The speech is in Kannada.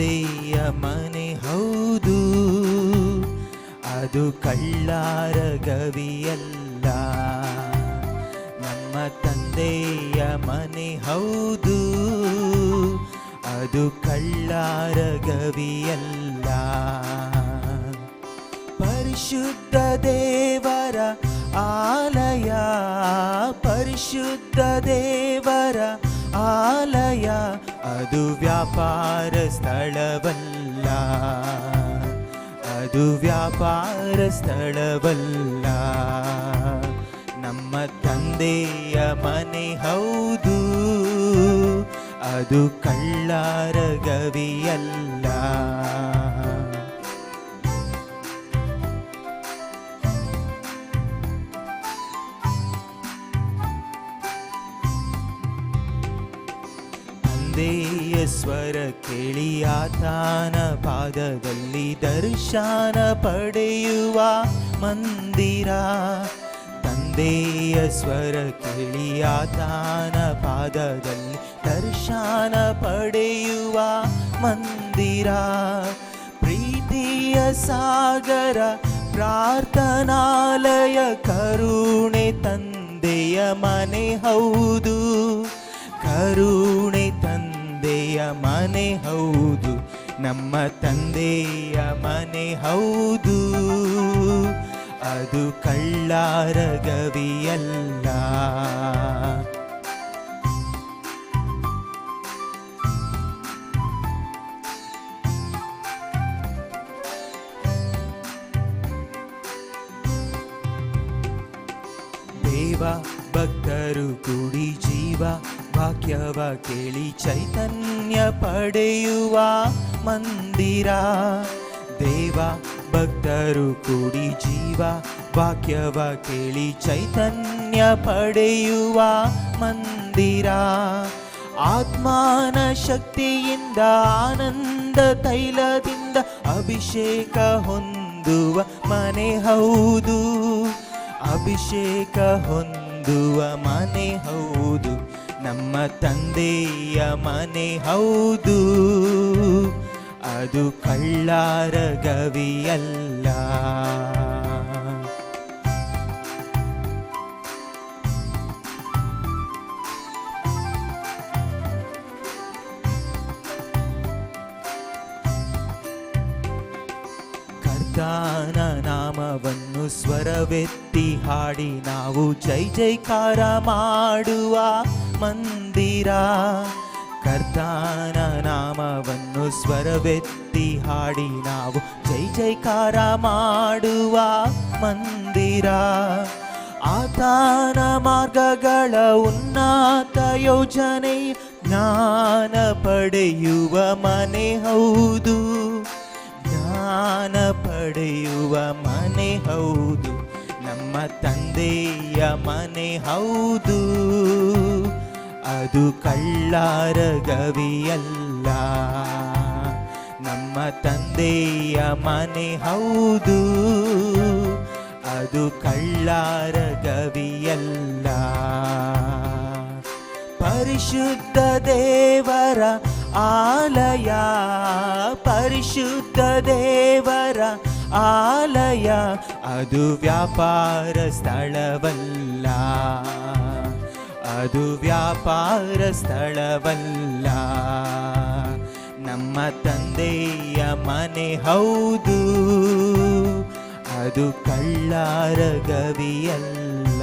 ತಂದೆಯ ಮನೆ ಹೌದು, ಅದು ಕಳ್ಳರ ಗವಿಯಲ್ಲ. ನಮ್ಮ ತಂದೆಯ ಮನೆ ಹೌದು, ಅದು ಕಳ್ಳರ ಗವಿಯಲ್ಲ. ಪರಿಶುದ್ಧ ದೇವರ ಆಲಯ, ಪರಿಶುದ್ಧ ದೇವರ ಆಲಯ, ಅದು ವ್ಯಾಪಾರ ಸ್ಥಳವಲ್ಲ, ಅದು ವ್ಯಾಪಾರ ಸ್ಥಳವಲ್ಲ. ನಮ್ಮ ತಂದೆಯ ಮನೆ ಹೌದು, ಅದು ಕಳ್ಳರ ಗವಿಯಲ್ಲ. ತಂದೆಯ ಸ್ವರ ಕೇಳಿ ಆತನ ಪಾದದಲ್ಲಿ ದರ್ಶನ ಪಡೆಯುವ ಮಂದಿರ. ತಂದೆಯ ಸ್ವರ ಕೇಳಿ ಆತನ ಪಾದದಲ್ಲಿ ದರ್ಶನ ಪಡೆಯುವ ಮಂದಿರ. ಪ್ರೀತಿಯ ಸಾಗರ ಪ್ರಾರ್ಥನಾಲಯ, ಕರುಣೆ ತಂದೆಯ ಮನೆ ಹೌದು, ಕರುಣೆ ತಂದೆಯ ಮನೆ ಹೌದು. ನಮ್ಮ ತಂದೆಯ ಮನೆ ಹೌದು, ಅದು ಕಳ್ಳರ ಗವಿಯಲ್ಲ. ದೇವ ಭಕ್ತರು ಕೂಡಿ ಜೀವ ವಾಕ್ಯವ ಕೇಳಿ ಚೈತನ್ಯ ಪಡೆಯುವ ಮಂದಿರ. ದೇವ ಭಕ್ತರು ಕೂಡಿ ಜೀವ ವಾಕ್ಯವ ಕೇಳಿ ಚೈತನ್ಯ ಪಡೆಯುವ ಮಂದಿರ. ಆತ್ಮನ ಶಕ್ತಿಯಿಂದ ಆನಂದ ತೈಲದಿಂದ ಅಭಿಷೇಕ ಹೊಂದುವ ಮನೆ ಹೌದು, ಅಭಿಷೇಕ ಹೊಂದುವ ಮನೆ ಹೌದು. ನಮ್ಮ ತಂದೆಯ ಮನೆ ಹೌದು, ಅದು ಕಳ್ಳರ ಗವಿಯಲ್ಲ. ಕರ್ತನ ನಾಮವನ್ನು ಸ್ವರವೆತ್ತಿ ಹಾಡಿ ನಾವು ಜೈ ಜೈಕಾರ ಮಾಡುವ ಮಂದಿರ. ಕರ್ತನ ನಾಮವನ್ನು ಸ್ವರವೆತ್ತಿ ಹಾಡಿ ನಾವು ಜೈ ಜೈಕಾರ ಮಾಡುವ ಮಂದಿರ. ಆತನ ಮಾರ್ಗಗಳ ಉನ್ನತ ಯೋಜನೆ ಜ್ಞಾನ ಪಡೆಯುವ ಮನೆ ಹೌದು, ಜ್ಞಾನ ಪಡೆಯುವ ಮನೆ ಹೌದು. ನಮ್ಮ ತಂದೆಯ ಮನೆ ಹೌದು, ಅದು ಕಳ್ಳರ ಗವಿಯಲ್ಲ. ನಮ್ಮ ತಂದೆಯ ಮನೆ ಹೌದು, ಅದು ಕಳ್ಳರ ಗವಿಯಲ್ಲ. ಪರಿಶುದ್ಧ ದೇವರ ಆಲಯ, ಪರಿಶುದ್ಧ ದೇವರ ಆಲಯ, ಅದು ವ್ಯಾಪಾರ ಸ್ಥಳವಲ್ಲ, ಅದು ವ್ಯಾಪಾರ ಸ್ಥಳವಲ್ಲ. ನಮ್ಮ ತಂದೆಯ ಮನೆ ಹೌದು, ಅದು ಕಳ್ಳರ ಗವಿಯಲ್ಲ.